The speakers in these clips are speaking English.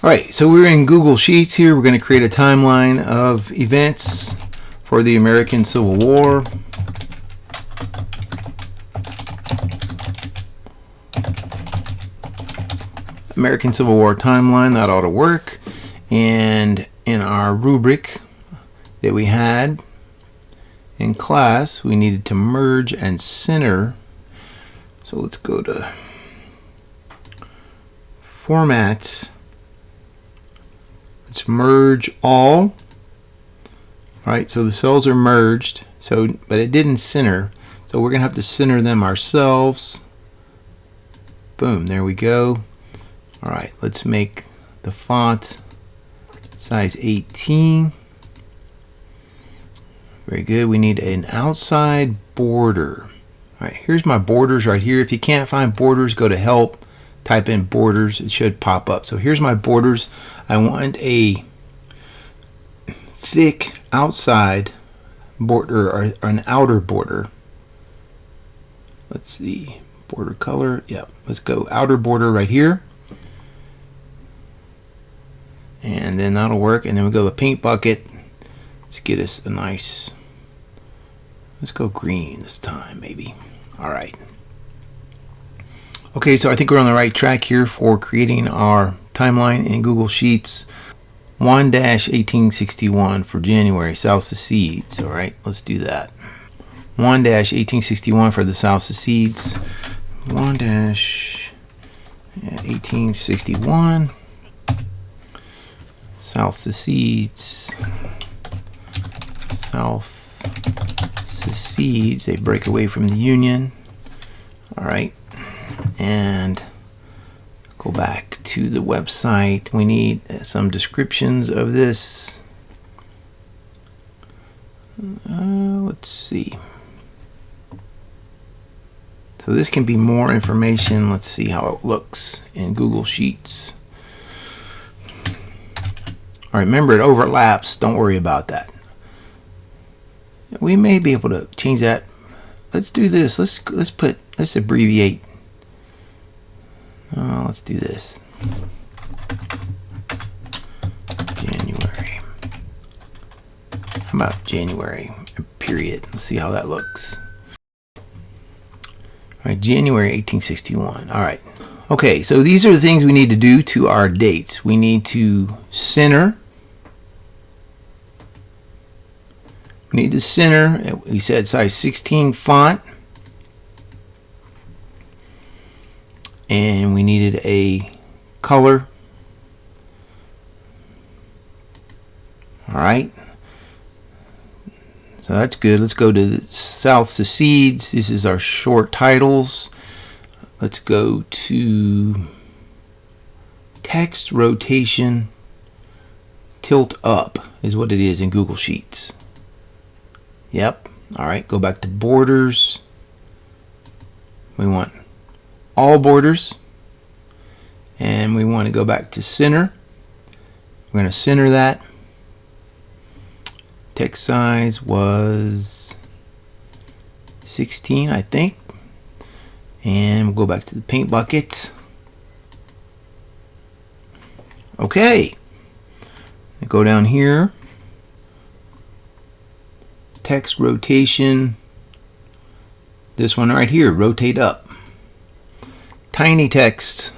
Alright, so we're in Google Sheets here. We're going to create a timeline of events for the American Civil War. American Civil War timeline, that ought to work. And in our rubric that we had in class, we needed to merge and center. So let's go to Formats. Let's merge all. Alright, so the cells are merged, but it didn't center. So we're going to have to center them ourselves. Boom, there we go. Alright, let's make the font size 18. Very good. We need an outside border. Alright, here's my borders right here. If you can't find borders, go to Help, type in borders. It should pop up. So here's my borders. I want a thick outside border or an outer border. Let's see, border color. Yep, let's go outer border right here. And then that'll work. And then we go to the paint bucket. Let's get us a nice, let's go green this time maybe. All right. Okay, so I think we're on the right track here for creating our timeline in Google Sheets. 1-1861 for January, South Secedes. All right, let's do that. 1-1861 for the South Secedes. 1-1861 South Secedes. South Secedes. They break away from the Union. All right, and go back to the website. We need some descriptions of this. Let's see. So this can be more information. Let's see how it looks in Google Sheets. All right, remember it overlaps. Don't worry about that. We may be able to change that. Let's do this. Let's abbreviate. Let's do this. January. How about January? Period. Let's see how that looks. All right, January 1861. All right. Okay, so these are the things we need to do to our dates. We need to center. We need to center. We said size 16 font. And we needed a color. All right. So that's good. Let's go to the South Secedes. This is our short titles. Let's go to text rotation. Tilt up is what it is in Google Sheets. Yep. All right. Go back to borders. We want all borders, and we want to go back to center. We're going to center that. Text size was 16, I think, and we'll go back to the paint bucket. Okay, go down here, text rotation, this one right here, rotate up. Tiny text.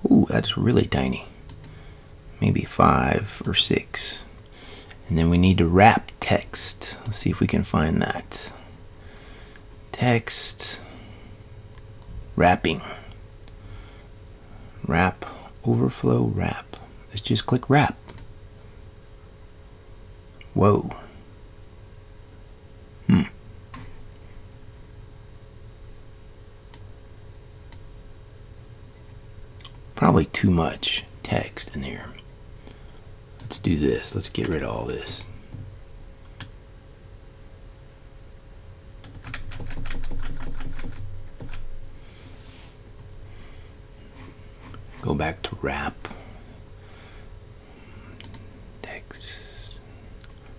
Ooh, that's really tiny. Maybe 5 or 6. And then we need to wrap text. Let's see if we can find that. Text. Wrapping. Wrap. Overflow. Wrap. Let's just click wrap. Whoa. Probably too much text in there. Let's do this. Let's get rid of all this. Go back to wrap. Text.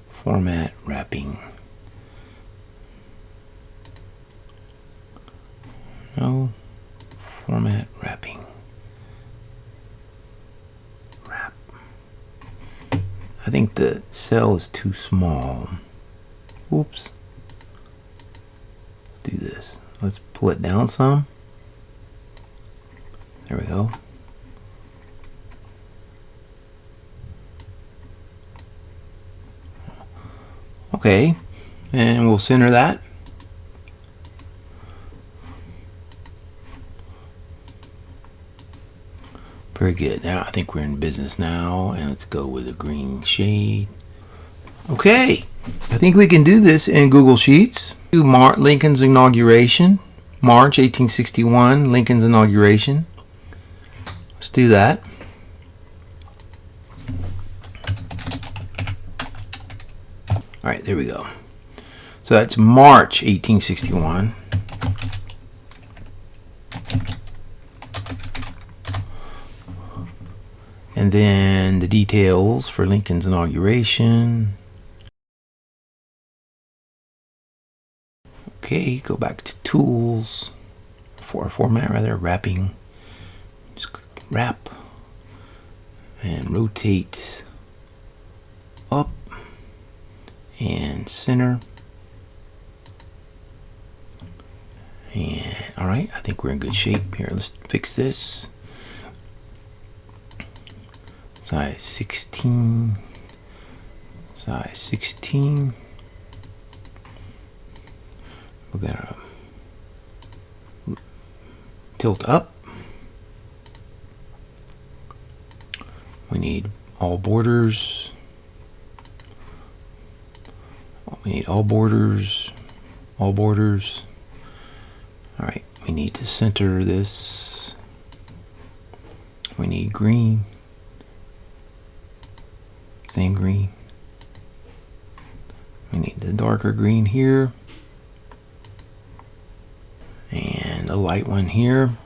Format, wrapping. No. Format, wrapping. I think the cell is too small. Oops. Let's do this. Let's pull it down some. There we go. Okay, and we'll center that. Very good. Now I think we're in business now, and let's go with a green shade. Okay, I think we can do this in Google Sheets. Do Lincoln's inauguration, March 1861, Lincoln's inauguration. Let's do that. All right, there we go. So that's March 1861. And then the details for Lincoln's inauguration. Okay, go back to tools, for format rather, wrapping. Just click wrap and rotate up and center. And all right, I think we're in good shape here. Let's fix this. Size 16. Size 16. We're gonna tilt up. We need all borders. We need all borders. All borders. All right, we need to center this. We need green. Same green. We need the darker green here. And a light one here.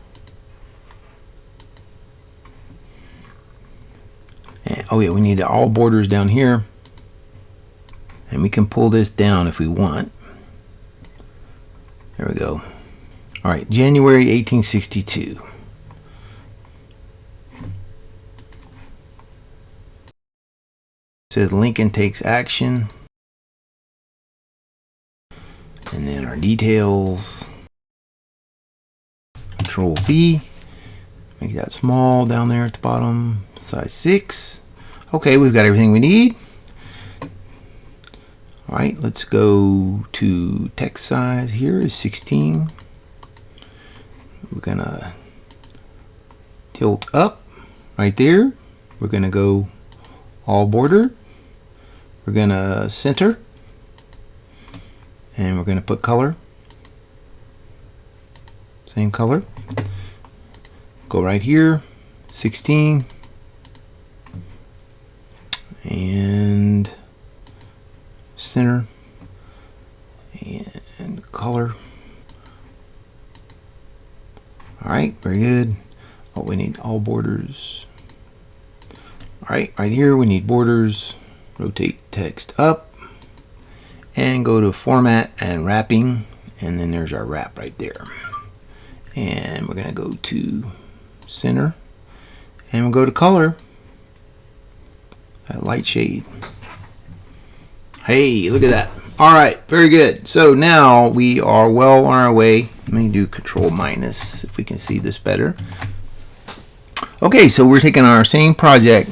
And, oh yeah, we need all borders down here. And we can pull this down if we want. There we go. All right, January 1862. It says Lincoln takes action. And then our details. Control V. Make that small down there at the bottom. Size 6. Okay, we've got everything we need. All right, let's go to text size. Here is 16. We're gonna tilt up right there. We're gonna go all border. We're gonna center. And we're gonna put color. Same color. Go right here, 16. And center. And color. All right, very good. Oh, we need all borders. All right, right here we need borders. Rotate text up and go to format and wrapping, and then there's our wrap right there. And we're gonna go to center, and we'll go to color, that light shade. Hey, look at that. All right, very good. So now we are well on our way. Let me do Control minus if we can see this better. Okay, so we're taking our same project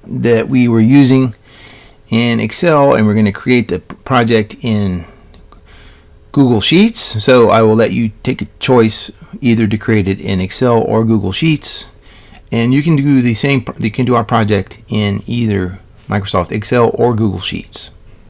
that we were using in Excel, and we're going to create the project in Google Sheets. So I will let you take a choice either to create it in Excel or Google Sheets, and you can do the same. You can do our project in either Microsoft Excel or Google Sheets.